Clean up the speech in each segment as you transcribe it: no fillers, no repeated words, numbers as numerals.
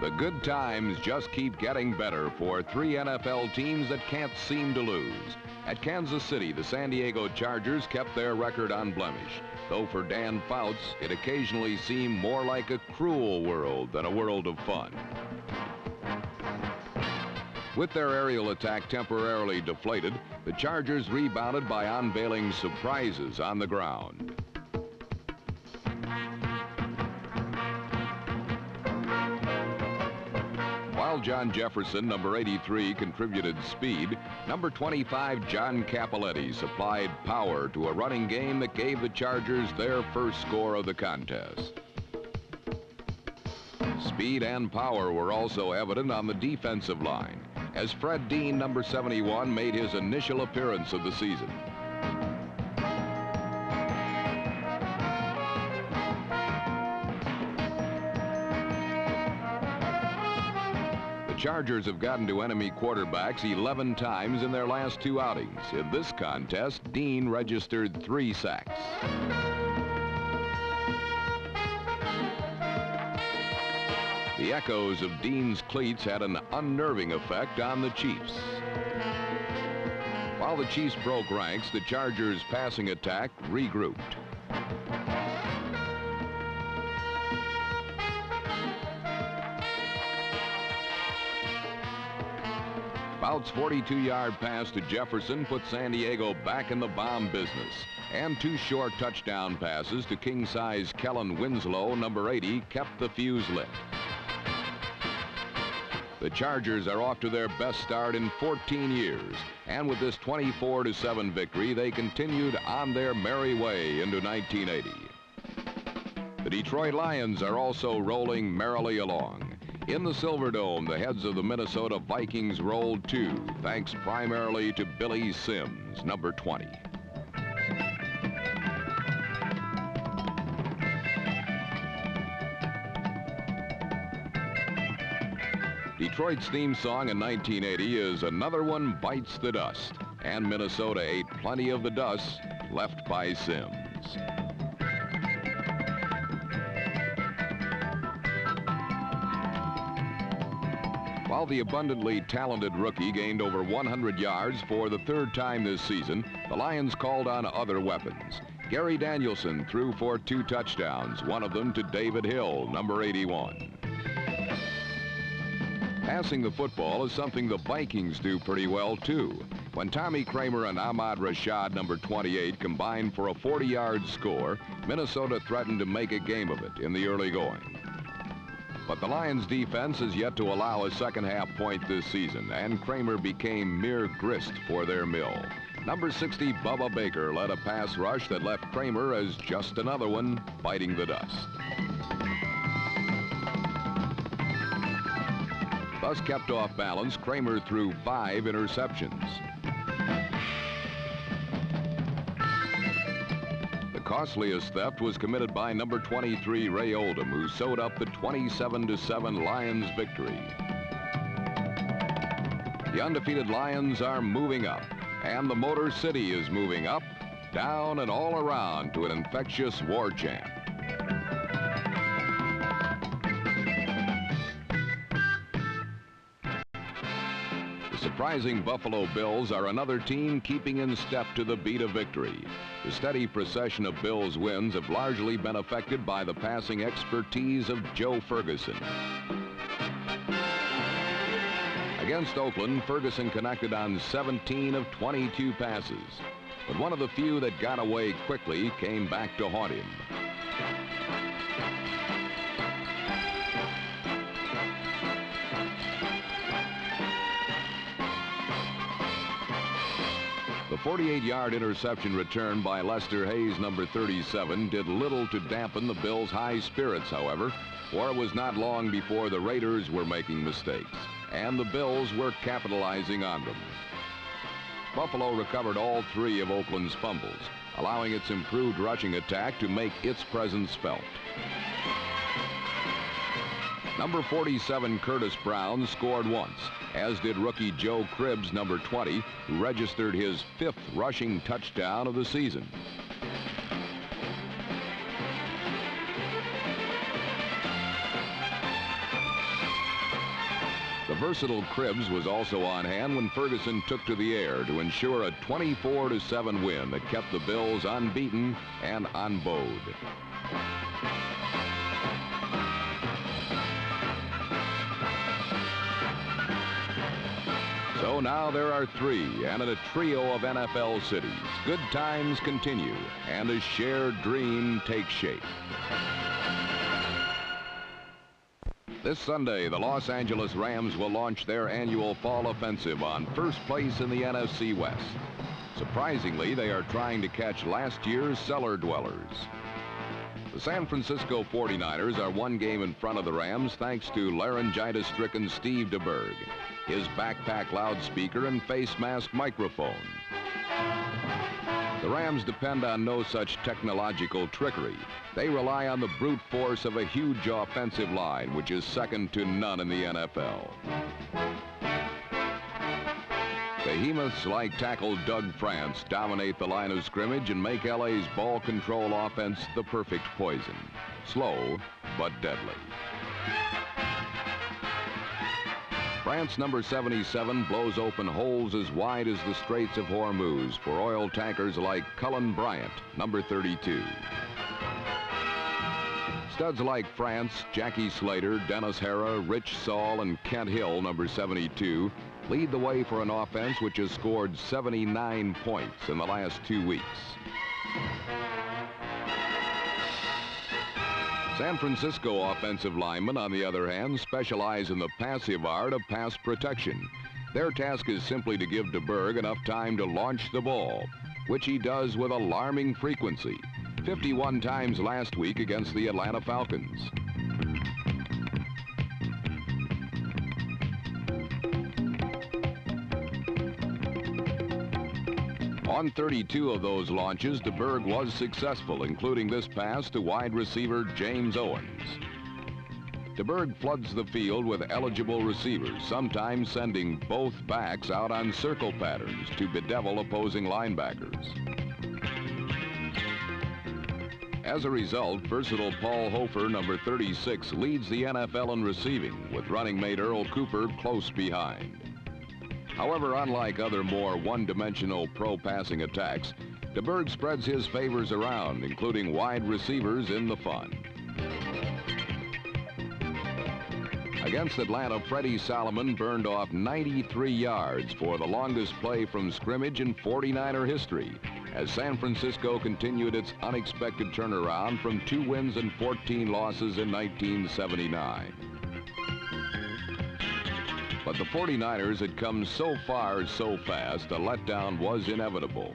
The good times just keep getting better for three NFL teams that can't seem to lose. At Kansas City, the San Diego Chargers kept their record unblemished, though for Dan Fouts, it occasionally seemed more like a cruel world than a world of fun. With their aerial attack temporarily deflated, the Chargers rebounded by unveiling surprises on the ground. While John Jefferson, number 83, contributed speed, number 25, John Cappelletti, supplied power to a running game that gave the Chargers their first score of the contest. Speed and power were also evident on the defensive line, as Fred Dean, number 71, made his initial appearance of the season. The Chargers have gotten to enemy quarterbacks 11 times in their last two outings. In this contest, Dean registered 3 sacks. The echoes of Dean's cleats had an unnerving effect on the Chiefs. While the Chiefs broke ranks, the Chargers' passing attack regrouped. Fouts' 42-yard pass to Jefferson put San Diego back in the bomb business, and 2 short touchdown passes to king-size Kellen Winslow, number 80, kept the fuse lit. The Chargers are off to their best start in 14 years, and with this 24-7 victory, they continued on their merry way into 1980. The Detroit Lions are also rolling merrily along. In the Silverdome, the heads of the Minnesota Vikings rolled too, thanks primarily to Billy Sims, number 20. Detroit's theme song in 1980 is Another One Bites the Dust, and Minnesota ate plenty of the dust left by Sims. While the abundantly talented rookie gained over 100 yards for the 3rd time this season, the Lions called on other weapons. Gary Danielson threw for 2 touchdowns, one of them to David Hill, number 81. Passing the football is something the Vikings do pretty well, too. When Tommy Kramer and Ahmad Rashad, number 28, combined for a 40-yard score, Minnesota threatened to make a game of it in the early going. But the Lions' defense has yet to allow a second-half point this season, and Kramer became mere grist for their mill. Number 60, Bubba Baker, led a pass rush that left Kramer as just another one biting the dust. Thus kept off balance, Kramer threw 5 interceptions. The costliest theft was committed by number 23, Ray Oldham, who sewed up the 27-7 Lions victory. The undefeated Lions are moving up, and the Motor City is moving up, down, and all around to an infectious war chant. The surprising Buffalo Bills are another team keeping in step to the beat of victory. The steady procession of Bills wins have largely been affected by the passing expertise of Joe Ferguson. Against Oakland, Ferguson connected on 17 of 22 passes, but one of the few that got away quickly came back to haunt him. The 48-yard interception return by Lester Hayes, number 37, did little to dampen the Bills' high spirits, however, for it was not long before the Raiders were making mistakes, and the Bills were capitalizing on them. Buffalo recovered all 3 of Oakland's fumbles, allowing its improved rushing attack to make its presence felt. Number 47, Curtis Brown, scored once, as did rookie Joe Cribbs, number 20, who registered his 5th rushing touchdown of the season. versatile Cribbs was also on hand when Ferguson took to the air to ensure a 24-7 win that kept the Bills unbeaten and unbowed. So now there are three, and in a trio of NFL cities, good times continue, and a shared dream takes shape. This Sunday, the Los Angeles Rams will launch their annual fall offensive on first place in the NFC West. Surprisingly, they are trying to catch last year's cellar dwellers. The San Francisco 49ers are one game in front of the Rams thanks to laryngitis-stricken Steve DeBerg, his backpack loudspeaker and face mask microphone. The Rams depend on no such technological trickery. They rely on the brute force of a huge offensive line, which is second to none in the NFL. Behemoths like tackle Doug France dominate the line of scrimmage and make LA's ball control offense the perfect poison. Slow, but deadly. France number 77 blows open holes as wide as the Straits of Hormuz for oil tankers like Cullen Bryant, number 32. Studs like France, Jackie Slater, Dennis Hara, Rich Saul, and Kent Hill, number 72, lead the way for an offense which has scored 79 points in the last 2 weeks. San Francisco offensive linemen, on the other hand, specialize in the passive art of pass protection. Their task is simply to give DeBerg enough time to launch the ball, which he does with alarming frequency, 51 times last week against the Atlanta Falcons. On 32 of those launches, DeBerg was successful, including this pass to wide receiver James Owens. DeBerg floods the field with eligible receivers, sometimes sending both backs out on circle patterns to bedevil opposing linebackers. As a result, versatile Paul Hofer, number 36, leads the NFL in receiving, with running mate Earl Cooper close behind. However, unlike other more one-dimensional pro passing attacks, DeBerg spreads his favors around, including wide receivers in the fun. Against Atlanta, Freddie Solomon burned off 93 yards for the longest play from scrimmage in 49er history, as San Francisco continued its unexpected turnaround from 2 wins and 14 losses in 1979. But the 49ers had come so far so fast, a letdown was inevitable.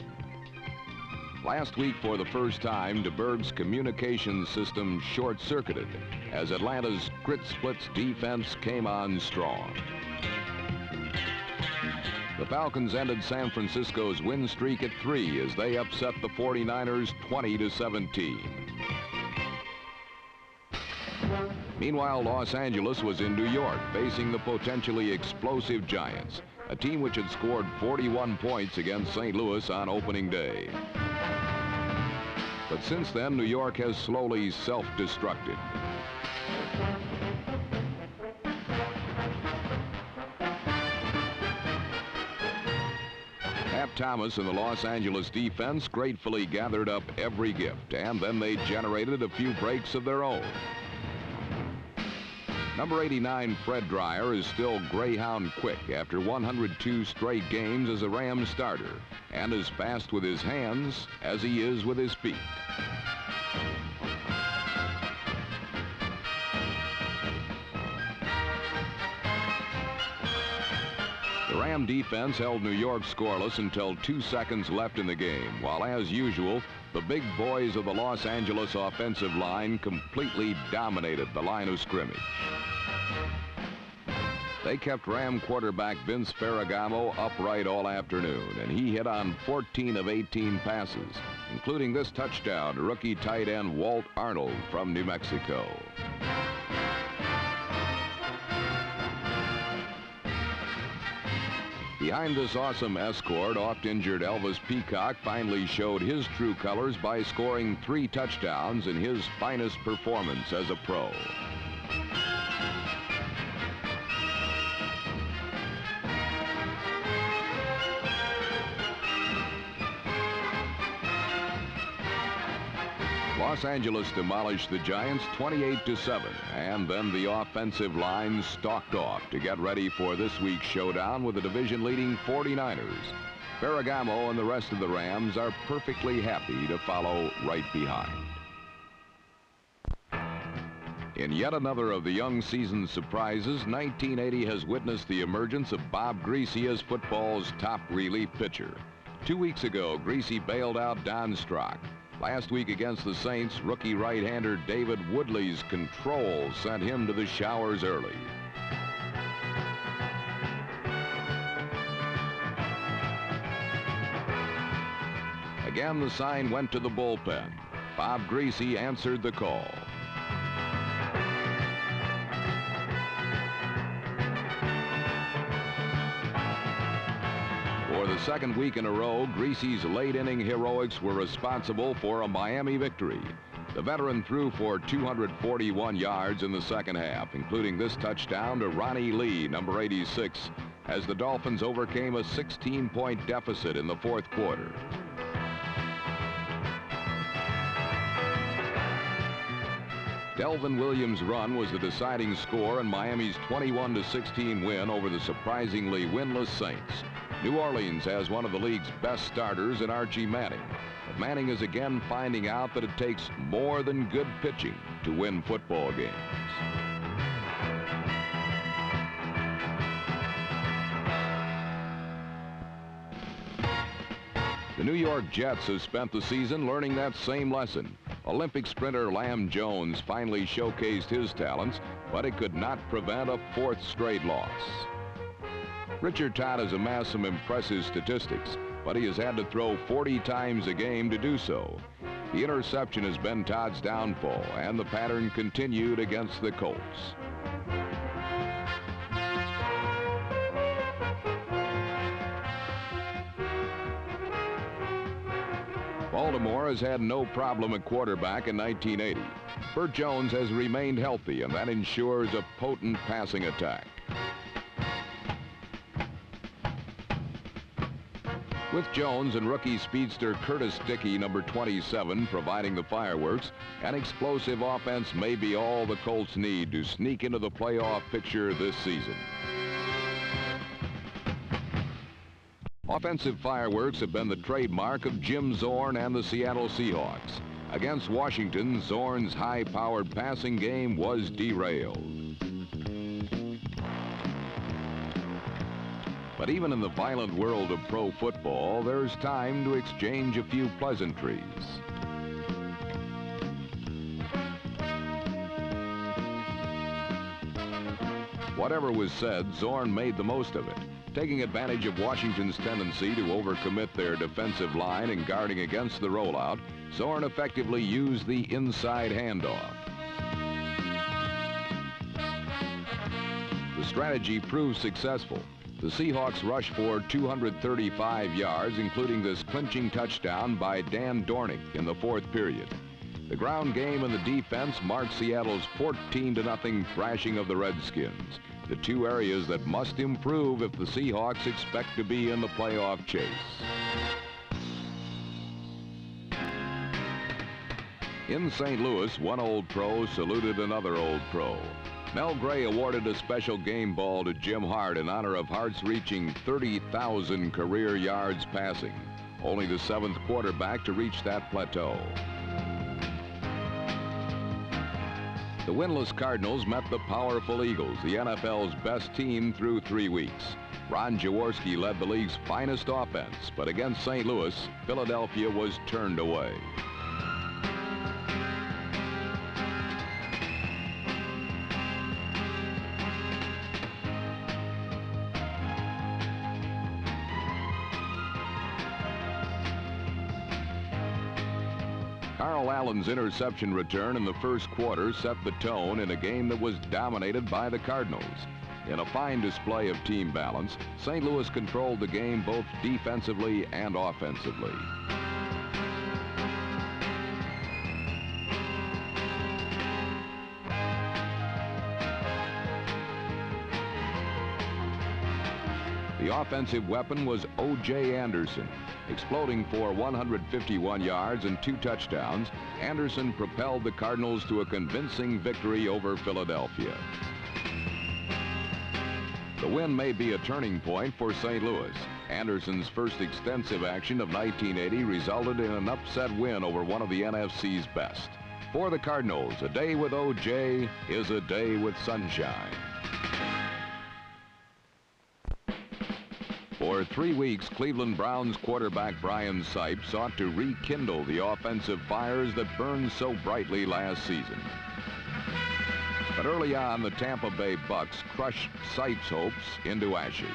Last week, for the first time, DeBerg's communications system short-circuited as Atlanta's grit-splits defense came on strong. The Falcons ended San Francisco's win streak at 3 as they upset the 49ers 20-17. Meanwhile, Los Angeles was in New York, facing the potentially explosive Giants, a team which had scored 41 points against St. Louis on opening day. But since then, New York has slowly self-destructed. Pat Thomas and the Los Angeles defense gratefully gathered up every gift, and then they generated a few breaks of their own. Number 89, Fred Dryer, is still greyhound quick after 102 straight games as a Rams starter, and as fast with his hands as he is with his feet. The Ram defense held New York scoreless until 2 seconds left in the game, while, as usual, the big boys of the Los Angeles offensive line completely dominated the line of scrimmage. They kept Ram quarterback Vince Ferragamo upright all afternoon, and he hit on 14 of 18 passes, including this touchdown to rookie tight end Walt Arnold from New Mexico. Behind this awesome escort, oft-injured Elvis Peacock finally showed his true colors by scoring 3 touchdowns in his finest performance as a pro. Los Angeles demolished the Giants 28-7, and then the offensive line stalked off to get ready for this week's showdown with the division-leading 49ers. Ferragamo and the rest of the Rams are perfectly happy to follow right behind. In yet another of the young season surprises, 1980 has witnessed the emergence of Bob Griese as football's top relief pitcher. 2 weeks ago, Griese bailed out Don Strock. Last week against the Saints, rookie right-hander David Woodley's control sent him to the showers early. Again, the sign went to the bullpen. Bob Griese answered the call. For the second week in a row, Griese's late-inning heroics were responsible for a Miami victory. The veteran threw for 241 yards in the second half, including this touchdown to Ronnie Lee, number 86, as the Dolphins overcame a 16-point deficit in the fourth quarter. Delvin Williams' run was the deciding score in Miami's 21-16 win over the surprisingly winless Saints. New Orleans has one of the league's best starters in Archie Manning. But Manning is again finding out that it takes more than good pitching to win football games. The New York Jets have spent the season learning that same lesson. Olympic sprinter Lam Jones finally showcased his talents, but it could not prevent a fourth straight loss. Richard Todd has amassed some impressive statistics, but he has had to throw 40 times a game to do so. The interception has been Todd's downfall, and the pattern continued against the Colts. Baltimore has had no problem at quarterback in 1980. Burt Jones has remained healthy, and that ensures a potent passing attack. With Jones and rookie speedster Curtis Dickey, number 27, providing the fireworks, an explosive offense may be all the Colts need to sneak into the playoff picture this season. Offensive fireworks have been the trademark of Jim Zorn and the Seattle Seahawks. Against Washington, Zorn's high-powered passing game was derailed. But even in the violent world of pro football, there's time to exchange a few pleasantries. Whatever was said, Zorn made the most of it. Taking advantage of Washington's tendency to overcommit their defensive line and guarding against the rollout, Zorn effectively used the inside handoff. The strategy proved successful. The Seahawks rushed for 235 yards, including this clinching touchdown by Dan Dornick in the fourth period. The ground game and the defense marked Seattle's 14-0 thrashing of the Redskins, the two areas that must improve if the Seahawks expect to be in the playoff chase. In St. Louis, one old pro saluted another old pro. Mel Gray awarded a special game ball to Jim Hart in honor of Hart's reaching 30,000 career yards passing, only the seventh quarterback to reach that plateau. The winless Cardinals met the powerful Eagles, the NFL's best team through 3 weeks. Ron Jaworski led the league's finest offense, but against St. Louis, Philadelphia was turned away. Carl Allen's interception return in the first quarter set the tone in a game that was dominated by the Cardinals. In a fine display of team balance, St. Louis controlled the game both defensively and offensively. The offensive weapon was O.J. Anderson. Exploding for 151 yards and 2 touchdowns, Anderson propelled the Cardinals to a convincing victory over Philadelphia. The win may be a turning point for St. Louis. Anderson's first extensive action of 1980 resulted in an upset win over one of the NFC's best. For the Cardinals, a day with O.J. is a day with sunshine. For 3 weeks, Cleveland Browns quarterback Brian Sipe sought to rekindle the offensive fires that burned so brightly last season. But early on, the Tampa Bay Bucks crushed Sipe's hopes into ashes.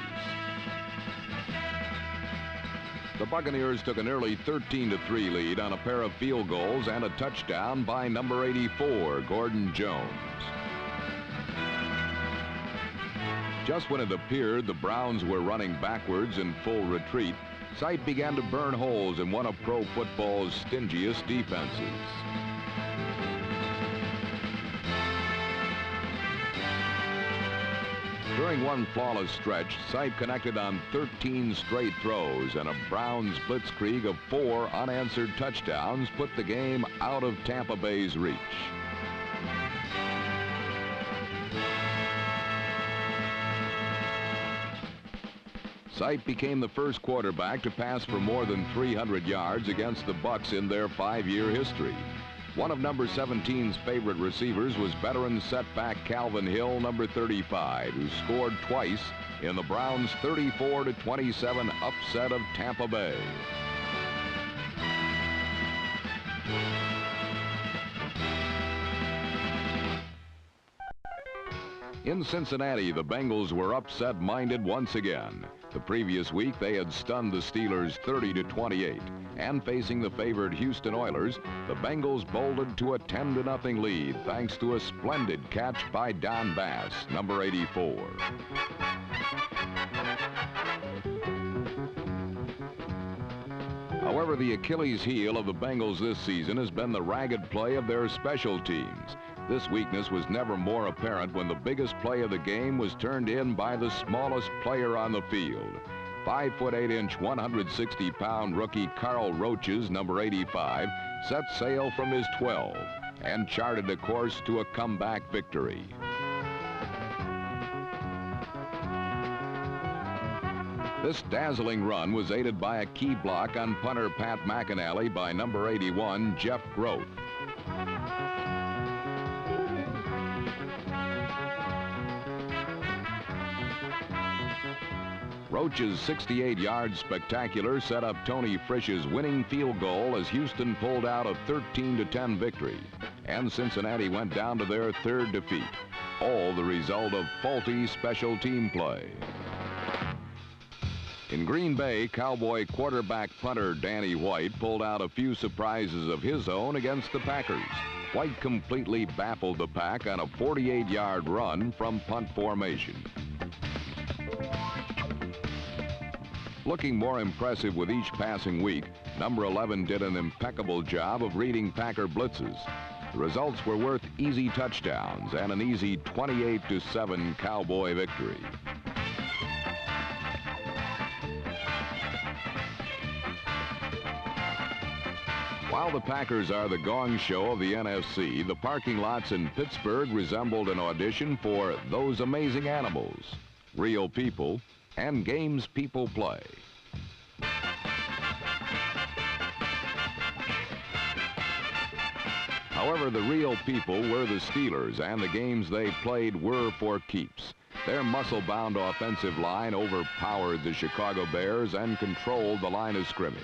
The Buccaneers took an early 13-3 lead on a pair of field goals and a touchdown by number 84, Gordon Jones. Just when it appeared the Browns were running backwards in full retreat, Sipe began to burn holes in one of pro football's stingiest defenses. During one flawless stretch, Sipe connected on 13 straight throws, and a Browns blitzkrieg of 4 unanswered touchdowns put the game out of Tampa Bay's reach. Sipe became the first quarterback to pass for more than 300 yards against the Bucks in their 5-year history. One of number 17's favorite receivers was veteran setback Calvin Hill, number 35, who scored twice in the Browns' 34-27 upset of Tampa Bay. In Cincinnati, the Bengals were upset-minded once again. The previous week, they had stunned the Steelers 30-28. And facing the favored Houston Oilers, the Bengals bolted to a 10-0 lead thanks to a splendid catch by Don Bass, number 84. However, the Achilles heel of the Bengals this season has been the ragged play of their special teams. This weakness was never more apparent when the biggest play of the game was turned in by the smallest player on the field. 5'8", 160-pound rookie Carl Roaches, number 85, set sail from his 12 and charted a course to a comeback victory. This dazzling run was aided by a key block on punter Pat McInally by number 81, Jeff Groth. Roach's 68-yard spectacular set up Tony Frisch's winning field goal as Houston pulled out a 13-10 victory, and Cincinnati went down to their 3rd defeat, all the result of faulty special team play. In Green Bay, Cowboy quarterback punter Danny White pulled out a few surprises of his own against the Packers. White completely baffled the Pack on a 48-yard run from punt formation. Looking more impressive with each passing week, number 11 did an impeccable job of reading Packer blitzes. The results were worth easy touchdowns and an easy 28-7 Cowboy victory. While the Packers are the gong show of the NFC, the parking lots in Pittsburgh resembled an audition for Those Amazing Animals, Real People, and games people play. However, the real people were the Steelers, and the games they played were for keeps. Their muscle-bound offensive line overpowered the Chicago Bears and controlled the line of scrimmage.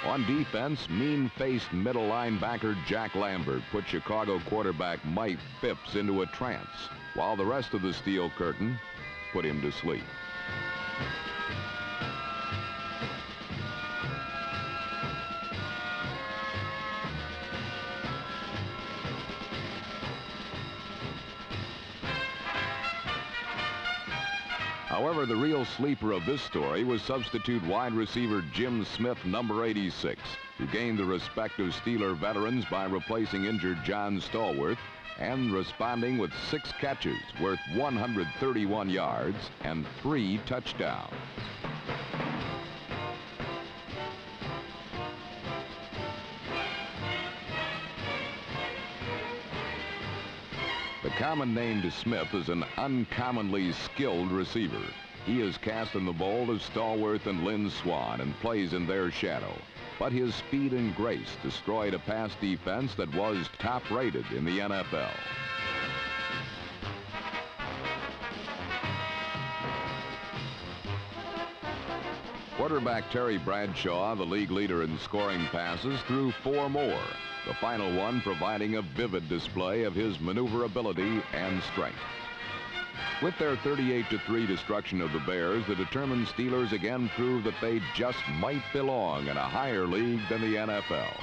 On defense, mean-faced middle linebacker Jack Lambert put Chicago quarterback Mike Phipps into a trance, while the rest of the Steel Curtain put him to sleep. However, the real sleeper of this story was substitute wide receiver Jim Smith, number 86. who gained the respect of Steeler veterans by replacing injured John Stallworth and responding with 6 catches worth 131 yards and 3 touchdowns. The common name to Smith is an uncommonly skilled receiver. He is cast in the mold of Stallworth and Lynn Swann and plays in their shadow. But his speed and grace destroyed a pass defense that was top-rated in the NFL. Quarterback Terry Bradshaw, the league leader in scoring passes, threw 4 more. The final one providing a vivid display of his maneuverability and strength. With their 38-3 destruction of the Bears, the determined Steelers again proved that they just might belong in a higher league than the NFL.